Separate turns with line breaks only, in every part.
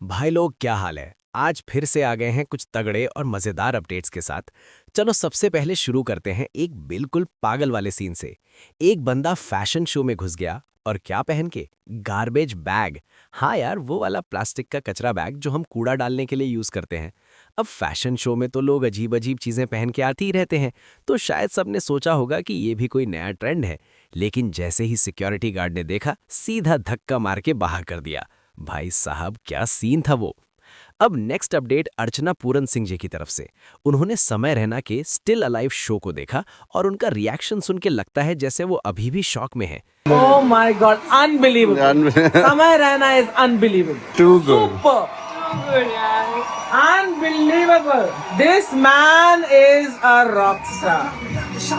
भाई लोग क्या हाल है। आज फिर से आ गए हैं कुछ तगड़े और मजेदार अपडेट्स के साथ। चलो सबसे पहले शुरू करते हैं एक बिल्कुल पागल वाले सीन से। एक बंदा फैशन शो में घुस गया और क्या पहन के? Garbage bag. हाँ यार, वो वाला प्लास्टिक का कचरा बैग जो हम कूड़ा डालने के लिए यूज करते हैं। अब फैशन शो में तो लोग अजीब अजीब चीजें पहन के आते ही रहते हैं, तो शायद सबने सोचा होगा कि ये भी कोई नया ट्रेंड है। लेकिन जैसे ही सिक्योरिटी गार्ड ने देखा, सीधा धक्का मार के बाहर कर दिया। भाई साहब क्या सीन था वो। अब नेक्स्ट अपडेट अर्चना पूरन सिंह जी की तरफ से। उन्होंने समय रैना के स्टिल अलाइव शो को देखा और उनका रिएक्शन सुन के लगता है जैसे वो अभी भी शॉक में है।
Oh my God, unbelievable. Samay Raina is unbelievable.
Too good.
Super. Too good, yaar. Unbelievable. This man is a rock star.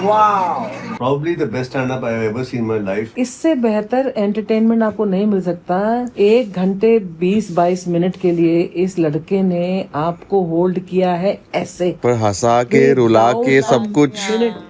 Wow.
Probably the best stand-up I've ever seen in my life.
इससे बेहतर entertainment आपको नहीं मिल सकता। 1 घंटे 20-22 minute के लिए इस लड़के ने आपको होल्ड किया है ऐसे।
पर हंसा के रुला के सब कुछ।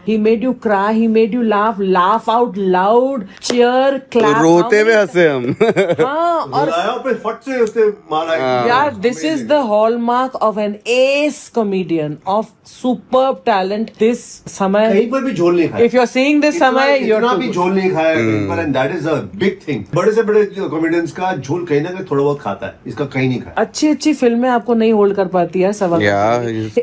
He made you cry, he made you laugh out loud, cheer, clap.
रोते हुए हंसे हम।
हाँ, और
बुलाया पे फट से उसने मारा।
यार this is the hallmark of an ace comedian of superb talent. This समय
कहीं पर भी झोल नहीं खाया।
If you are seeing this समय
इतना भी झोल नहीं खाया कहीं पर, and that is a big thing. बड़े से बड़े कॉमेडियंस का झोल कहीं ना कहीं थोड़ा बहुत खाता है, इसका कहीं नहीं खाया।
अच्छी अच्छी फिल्में आपको नहीं होल्ड कर पाती है सवाल।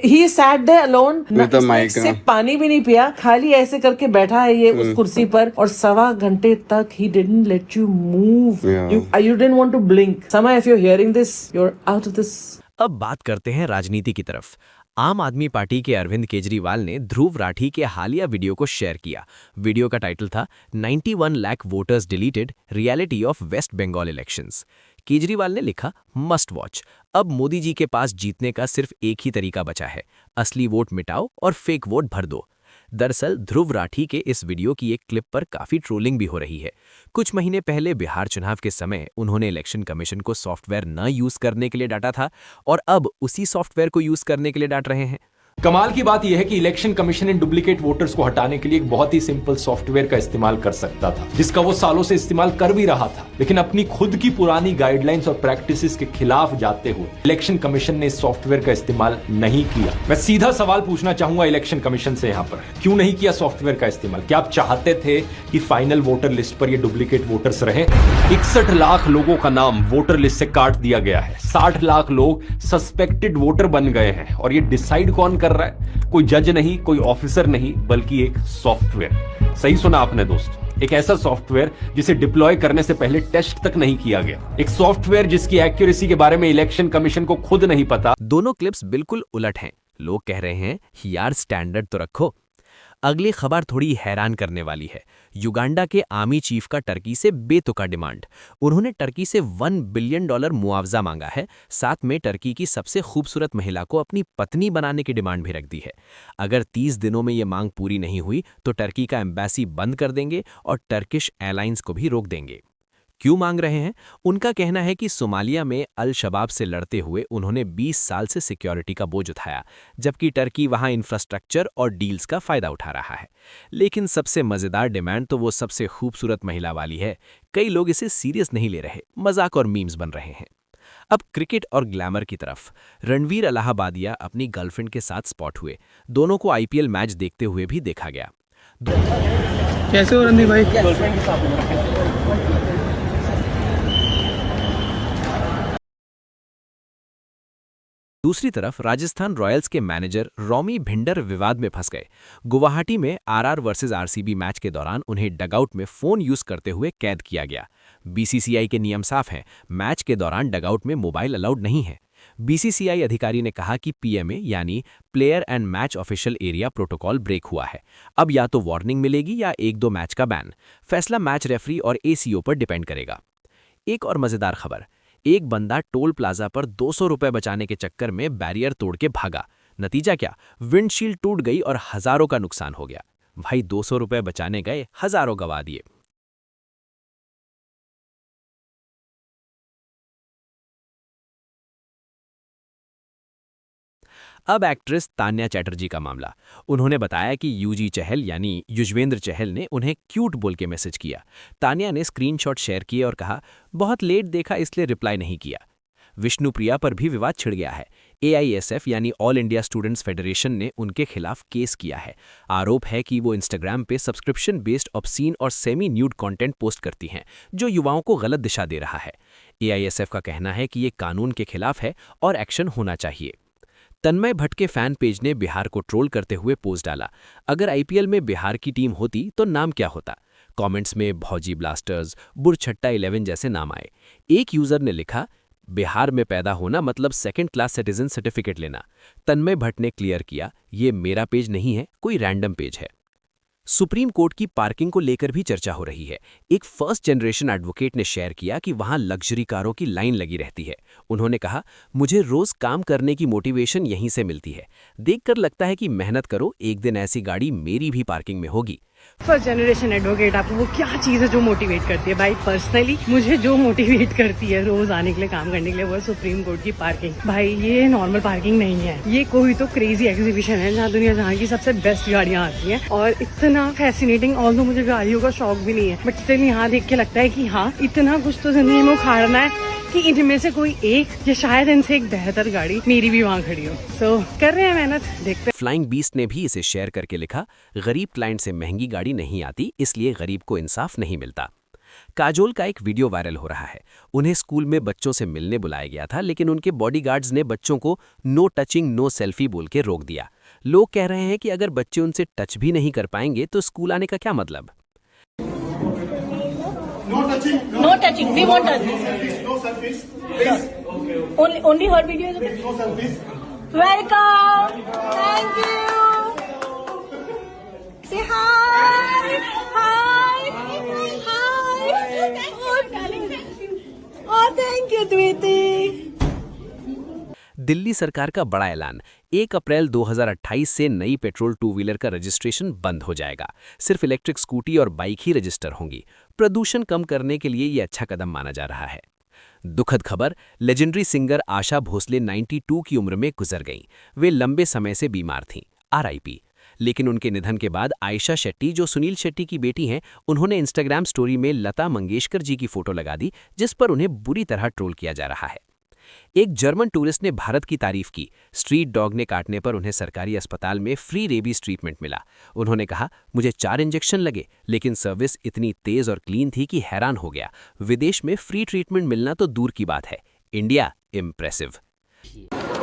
ही सैट देयर अलोन, सिर्फ पानी भी नहीं पिया, खाली ऐसे करके बैठा है ये उस कुर्सी पर और 1.25 घंटे तक he didn't let you move. You didn't want to blink. समय if you are hearing this, you are out of this.
अब बात करते हैं राजनीति की तरफ। आम आदमी पार्टी के अरविंद केजरीवाल ने ध्रुव राठी के हालिया वीडियो को शेयर किया। वीडियो का टाइटल था 91 lakh voters deleted, reality of West Bengal elections. Kejriwal ने लिखा, मस्ट वॉच। अब मोदी जी के पास जीतने का सिर्फ एक ही तरीका बचा है, असली वोट मिटाओ और फेक वोट भर दो। दरअसल ध्रुव राठी के इस वीडियो की एक क्लिप पर काफी ट्रोलिंग भी हो रही है। कुछ महीने पहले बिहार चुनाव के समय उन्होंने इलेक्शन कमीशन को सॉफ्टवेयर न यूज करने के लिए डांटा था और अब उसी सॉफ्टवेयर को यूज करने के लिए डांट रहे हैं।
कमाल की बात यह है कि election commission in duplicate voters को हटाने के लिए एक बहुत ही सिंपल सॉफ्टवेयर का इस्तेमाल कर सकता था, जिसका वो सालों से इस्तेमाल कर भी रहा था। लेकिन अपनी खुद की पुरानी गाइडलाइंस और प्रैक्टिसेस के खिलाफ जाते हुए इलेक्शन कमीशन ने इस सॉफ्टवेयर का इस्तेमाल नहीं किया। मैं सीधा सवाल पूछना चाहूंगा इलेक्शन कमीशन से, यहां पर क्यों नहीं किया सॉफ्टवेयर का इस्तेमाल? क्या आप चाहते थे कि फाइनल वोटर लिस्ट पर ये डुप्लीकेट वोटर्स रहे? 61 लाख लोगों का नाम वोटर लिस्ट से काट दिया गया है। 60 लाख लोग सस्पेक्टेड वोटर बन गए हैं और ये डिसाइड कौन कर रहा है? कोई जज नहीं, कोई ऑफिसर नहीं, बल्कि एक सॉफ्टवेयर। सही सुना आपने दोस्तों, एक ऐसा सॉफ्टवेयर जिसे डिप्लॉय करने से पहले टेस्ट तक नहीं किया गया। एक सॉफ्टवेयर जिसकी एक्यूरेसी के बारे में इलेक्शन कमीशन को खुद नहीं पता।
दोनों क्लिप्स बिल्कुल उलट हैं। लोग कह रहे हैं यार स्टैंडर्ड तो रखो। अगली खबर थोड़ी हैरान करने वाली है। युगांडा के आर्मी चीफ का टर्की से बेतुका डिमांड। उन्होंने टर्की से $1 बिलियन मुआवजा मांगा है। साथ में टर्की की सबसे खूबसूरत महिला को अपनी पत्नी बनाने की डिमांड भी रख दी है। अगर 30 दिनों में ये मांग पूरी नहीं हुई तो टर्की का एम्बेसी बंद कर देंगे और टर्किश एयरलाइंस को भी रोक देंगे। क्यों मांग रहे हैं? उनका कहना है कि सोमालिया में अल शबाब से लड़ते हुए उन्होंने 20 साल से सिक्योरिटी का बोझ उठाया, जबकि टर्की वहां इंफ्रास्ट्रक्चर और डील्स का फायदा उठा रहा है। लेकिन सबसे मजेदार डिमांड तो वो सबसे खूबसूरत महिला वाली है। कई लोग इसे सीरियस नहीं ले रहे, मजाक और मीम्स बन रहे हैं। अब क्रिकेट और ग्लैमर की तरफ। रणवीर इलाहाबादिया अपनी गर्लफ्रेंड के साथ स्पॉट हुए। दोनों को आईपीएल मैच देखते हुए भी देखा गया।
कैसे हो रणदीप भाई? गर्लफ्रेंड के साथ।
दूसरी तरफ राजस्थान रॉयल्स के मैनेजर रॉमी भिंडर विवाद में फंस गए। गुवाहाटी में आरआर वर्सेस आरसीबी मैच के दौरान उन्हें डगआउट में फोन यूज करते हुए कैद किया गया। बीसीसीआई के नियम साफ हैं, मैच के दौरान डगआउट में मोबाइल अलाउड नहीं है। बीसीसीआई अधिकारी ने कहा कि पीएमए यानी player and match official area protocol break हुआ है। अब या तो वार्निंग मिलेगी या 1-2 मैच का बैन। फैसला मैच रेफरी और एसीओ पर डिपेंड करेगा। एक और मजेदार खबर। एक बंदा टोल प्लाजा पर 200 रुपए बचाने के चक्कर में बैरियर तोड़ के भागा। नतीजा क्या? विंडशील्ड टूट गई और हजारों का नुकसान हो गया। भाई 200 रुपए बचाने गए, हजारों गवा दिए। अब एक्ट्रेस तान्या चैटर्जी का मामला। उन्होंने बताया कि यूजी चहल यानी युजवेंद्र चहल ने उन्हें क्यूट बोल के मैसेज किया। तान्या ने स्क्रीनशॉट शेयर किए और कहा, बहुत लेट देखा इसलिए रिप्लाई नहीं किया। विष्णुप्रिया पर भी विवाद छिड़ गया है। AISF यानी ऑल इंडिया स्टूडेंट्स फेडरेशन ने उनके खिलाफ केस किया है। आरोप है कि वो इंस्टाग्राम पे सब्सक्रिप्शन बेस्ड ऑब्सीन और सेमी न्यूड कंटेंट पोस्ट करती हैं, जो युवाओं को गलत दिशा दे रहा है। AISF का कहना है कि ये कानून के खिलाफ है और एक्शन होना चाहिए। तन्मय भट्ट के फैन पेज ने बिहार को ट्रोल करते हुए पोस्ट डाला, अगर IPL में बिहार की टीम होती तो नाम क्या होता। कमेंट्स में भौजी ब्लास्टर्स, बुरछट्टा 11 जैसे नाम आए। एक यूजर ने लिखा, बिहार में पैदा होना मतलब सेकंड क्लास सिटीजन सर्टिफिकेट लेना। तन्मय भट्ट ने क्लियर किया, ये मेरा पेज नहीं है, कोई रैंडम पेज है। सुप्रीम कोर्ट की पार्किंग को लेकर भी चर्चा हो रही है। एक फर्स्ट जनरेशन एडवोकेट ने शेयर किया कि वहां लग्जरी कारों की लाइन लगी रहती है। उन्होंने कहा, मुझे रोज काम करने की मोटिवेशन यहीं से मिलती है। देखकर लगता है कि मेहनत करो, एक दिन ऐसी गाड़ी मेरी भी पार्किंग में होगी।
फर्स्ट जनरेशन एडवोकेट, आपको वो क्या चीज है जो मोटिवेट करती है? भाई पर्सनली मुझे जो मोटिवेट करती है रोज आने के लिए, काम करने के लिए, वो है सुप्रीम कोर्ट की पार्किंग। भाई ये नॉर्मल पार्किंग नहीं है, ये कोई तो क्रेजी एग्जीबिशन है जहाँ दुनिया जहाँ की सबसे बेस्ट गाड़ियाँ आती हैं। और इतना फैसिनेटिंग, ऑल्दो मुझे गाड़ियों का शौक भी नहीं है, बट स्टिल यहाँ देख के लगता है कि हाँ, इतना कुछ तो जिंदगी में उखाड़ना है कि इनमें से कोई एक या शायद इनसे एक बेहतर गाड़ी मेरी भी वहाँ खड़ी हो। सो कर रहे हैं मेहनत, देखते हैं।
फ्लाइंग बीस्ट ने भी इसे शेयर करके लिखा, गरीब क्लाइंट से महंगी गाड़ी नहीं आती, इसलिए गरीब को इंसाफ नहीं मिलता। काजोल का एक वीडियो वायरल हो रहा है। उन्हें स्कूल में बच्चों से मिलने बुलाया गया था, लेकिन उनके बॉडीगार्ड्स ने बच्चों को नो टचिंग नो सेल्फी बोल के रोक दिया। लोग कह रहे हैं कि अगर बच्चे उनसे टच भी नहीं कर पाएंगे तो स्कूल आने का क्या मतलब।
No touching. We won't touch. No selfies. Please. Only her video is okay. No selfies. Welcome. Thank you. Say hi. Hi. Hi. Oh, thank you, Tweety.
Delhi सरकार का बड़ा ऐलान, 1 अप्रैल 2028 से नई पेट्रोल टू व्हीलर का रजिस्ट्रेशन बंद हो जाएगा। सिर्फ इलेक्ट्रिक स्कूटी और बाइक ही रजिस्टर होंगी। प्रदूषण कम करने के लिए ये अच्छा कदम माना जा रहा है। दुखद खबर, लेजेंडरी सिंगर आशा भोसले 92 की उम्र में गुजर गईं। वे लंबे समय से बीमार थीं, RIP। लेकिन उनके निधन के बाद आयशा शेट्टी, जो सुनील शेट्टी की बेटी हैं, उन्होंने इंस्टाग्राम स्टोरी में लता मंगेशकर जी की फोटो लगा दी, जिस पर उन्हें बुरी तरह ट्रोल किया जा रहा है। एक जर्मन टूरिस्ट ने भारत की तारीफ की। स्ट्रीट डॉग ने काटने पर उन्हें सरकारी अस्पताल में फ्री रेबीज ट्रीटमेंट मिला। उन्होंने कहा, मुझे 4 इंजेक्शन लगे, लेकिन सर्विस इतनी तेज और क्लीन थी कि हैरान हो गया। विदेश में फ्री ट्रीटमेंट मिलना तो दूर की बात है, India impressive.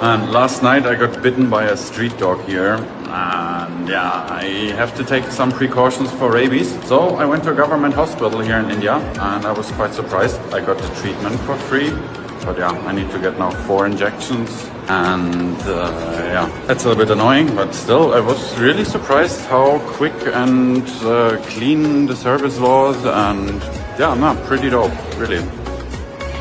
And last night I got bitten by a street dog here, and yeah, I have to take some precautions for rabies. So I went to a government hospital here in India, and I was quite surprised. I got the treatment for free, but yeah, I need to get now 4 injections, and yeah, that's a little bit annoying, but still, I was really surprised how quick and clean the service was, and yeah, no, pretty dope, really.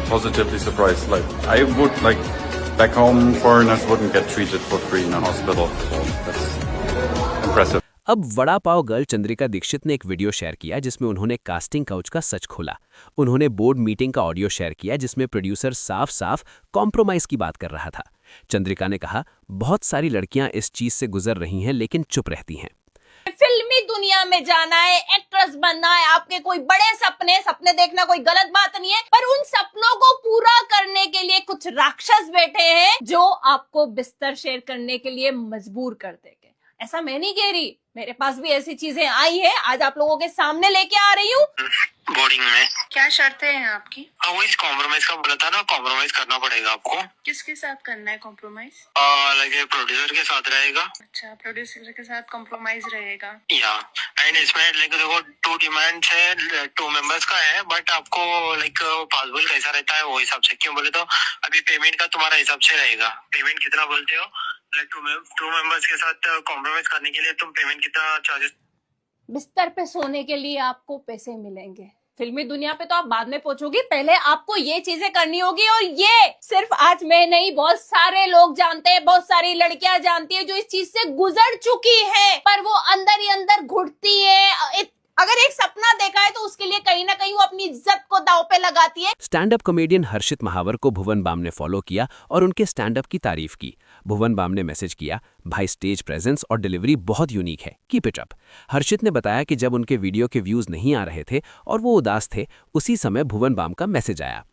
Positively surprised. Like, I would like. Back home, foreigners wouldn't get treated for free in a hospital, so that's impressive.
अब vada pav girl Chandrika Dixit ने एक video share किया जिसमें उन्होंने casting couch का सच खोला। उन्होंने board meeting का ऑडियो शेयर किया जिसमें प्रोड्यूसर साफ-साफ कॉम्प्रोमाइज की बात कर रहा था। चंद्रिका ने कहा, बहुत सारी लड़कियां इस चीज से गुजर रही हैं लेकिन चुप रहती हैं।
फिल्मी दुनिया में जाना है, एक्ट्रेस बनना है, आपके कोई बड़े सपने देखना कोई गलत बात नहीं है, पर उन सपनों को पूरा करने के लिए कुछ राक्षस बैठे हैं जो आपको बिस्तर शेयर करने के लिए मजबूर कर देंगे। ऐसा मैं नहीं कह रही, मेरे पास भी ऐसी चीजें आई है, आज आप लोगों के सामने लेके आ रही हूँ।
बोर्डिंग में
क्या शर्तें हैं आपकी?
वो इस कॉम्प्रोमाइज का बोला था ना, कॉम्प्रोमाइज करना पड़ेगा आपको।
किसके साथ करना है कॉम्प्रोमाइज?
लाइक प्रोड्यूसर के साथ रहेगा।
अच्छा, प्रोड्यूसर के साथ कॉम्प्रोमाइज रहेगा।
या एंड इसमें लाइक देखो 2 डिमांड्स है, 2 मेंबर्स का है, बट आपको लाइक पॉसिबल कैसा रहता है वो हिसाब से। क्यों बोले तो अभी पेमेंट का तुम्हारा हिसाब से रहेगा। पेमेंट कितना बोलते हो? लाइक 2 मेंबर्स के साथ कॉम्प्रोमाइज करने के लिए तुम पेमेंट कितना चार्जेस?
बिस्तर पे सोने के लिए आपको पैसे मिलेंगे, फिल्मी दुनिया पे तो आप बाद में पहुंचोगी, पहले आपको ये चीजें करनी होगी। और ये सिर्फ आज मैं नहीं, बहुत सारे लोग जानते हैं, बहुत सारी लड़कियां जानती है जो इस चीज से गुजर चुकी है, पर वो अंदर ही अंदर घुटती है। अगर एक सपना देखा है तो उसके लिए कहीं ना कहीं वो अपनी इज्जत को दांव पे लगाती है।
स्टैंड अप कॉमेडियन हर्षित महावर को भुवन बाम ने फॉलो किया और उनके स्टैंड अप की तारीफ की। भुवन बाम ने मैसेज किया, भाई स्टेज प्रेजेंस और डिलीवरी बहुत यूनिक है, कीप इट अप। हर्षित ने बताया कि जब उनके वीडियो के व्यूज नहीं आ रहे थे और वो उदास थे, उसी समय भुवन बाम का मैसेज आया।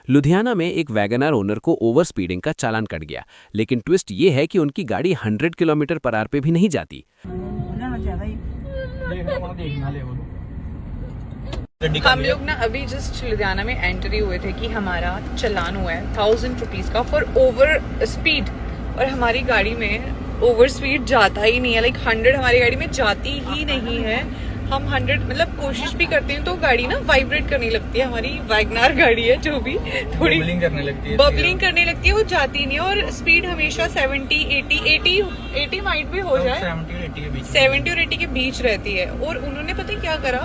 लुधियाना में एक वैगनआर ओनर को ओवर स्पीडिंग का चालान कट गया, लेकिन ट्विस्ट ये है कि उनकी गाड़ी 100 किलोमीटर पर आवर पे भी नहीं जाती।
हम लोग ना अभी जस्ट लुधियाना में एंट्री हुए थे कि हमारा चालान हुआ है 1000 रुपीज का फॉर ओवर स्पीड, और हमारी गाड़ी में ओवर स्पीड जाता ही नहीं है। लाइक 100 हमारी गाड़ी में जाती ही नहीं है। हम 100 मतलब कोशिश भी करते हैं तो गाड़ी ना वाइब्रेट करने लगती है। हमारी वैगनआर गाड़ी है जो भी थोड़ी बबलिंग करने लगती है वो जाती नहीं है। और स्पीड हमेशा 70, 80 माइट भी हो जाए, 70 और 80 के बीच रहती है। और उन्होंने पता है क्या करा,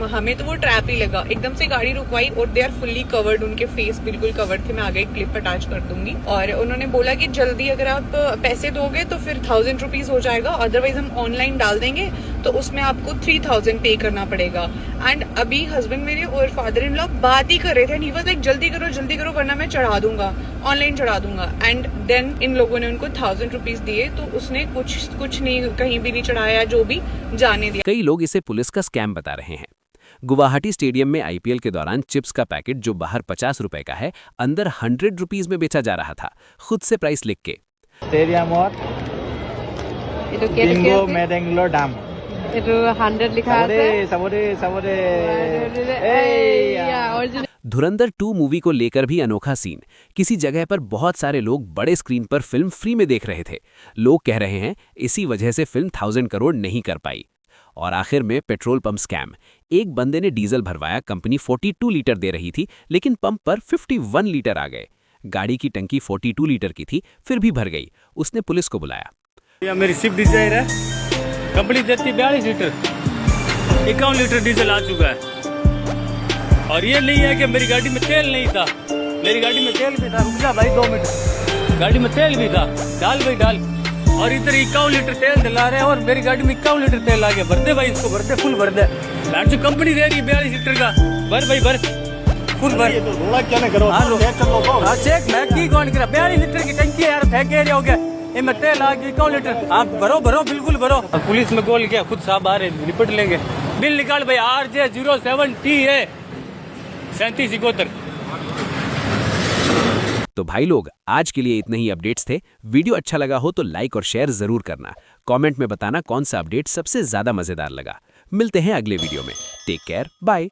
हमें तो वो ट्रैप ही लगा, एकदम से गाड़ी रुकवाई और दे आर फुल्ली कवर्ड, उनके फेस बिल्कुल कवर्ड थे। मैं आगे एक क्लिप अटैच कर दूंगी। और उन्होंने बोला कि जल्दी अगर आप पैसे दोगे तो फिर 1000 रुपीज हो जाएगा, अदरवाइज हम ऑनलाइन डाल देंगे तो उसमें आपको 3000 पे करना पड़ेगा। एंड अभी हस्बैंड मेरे और फादर इन लॉ बात ही कर रहे थे, नहीं बस लाइक जल्दी करो वरना मैं चढ़ा दूंगा, ऑनलाइन चढ़ा दूंगा। एंड देन इन लोगों ने उनको 1000 रुपीज दिए तो उसने कुछ नहीं, कहीं भी नहीं चढ़ाया, जो भी जाने दिया।
कई लोग इसे पुलिस का स्कैम बता रहे हैं। गुवाहाटी स्टेडियम में IPL के दौरान चिप्स का पैकेट जो बाहर 50 रुपए का है, अंदर 100 रुपीज में बेचा जा रहा था, खुद से प्राइस लिख के।
itu 100 लिखा है।
धुरंधर 2 मूवी को लेकर भी अनोखा सीन। किसी जगह पर बहुत सारे लोग बड़े स्क्रीन पर फिल्म फ्री में देख रहे थे। लोग कह रहे हैं इसी वजह से फिल्म 1000 करोड़ नहीं कर पाई। और आखिर में पेट्रोल पंप स्कैम। एक बंदे ने डीजल भरवाया, कंपनी 42 लीटर दे रही थी, लेकिन पंप पर 51 लीटर आ गए। गाड़ी की टंकी 42 लीटर की थी, फिर भी भर गई। उसने पुलिस को बुलाया।
मेरी स्विफ्ट डिजायर है, कंपनी देती 42 लीटर, 51 लीटर डीजल आ चुका है। और ये नहीं है कि मेरी गाड़ी में तेल नहीं था, मेरी गाड़ी में तेल भी था। रुक जा भाई 2 मिनट, गाड़ी में तेल भी था, डाल भाई डाल। और इधर 51 लीटर तेल डला रहे हैं और मेरी गाड़ी में 51 लीटर तेल आ गया। भर दे भाई, इसको भर दे, फुल भर दे। जो कंपनी दे रही है 42 लीटर का, भर भाई भर, फुल भर। क्या करो, चेक मैं की कौन करा, 42 लीटर की टंकी है यार, फेंक एरिया हो गया। मैं तेल आ गई 51 लीटर, आप भरो बिल्कुल भरो। पुलिस में कॉल किया, खुद साहब आ रहे, निपट लेंगे। बिल निकाल भाई, RJ07TA 3771।
तो भाई लोग, आज के लिए इतने ही अपडेट्स थे। वीडियो अच्छा लगा हो तो लाइक और शेयर जरूर करना। कमेंट में बताना कौन सा अपडेट सबसे ज्यादा मजेदार लगा। मिलते हैं अगले वीडियो में। Take care, bye.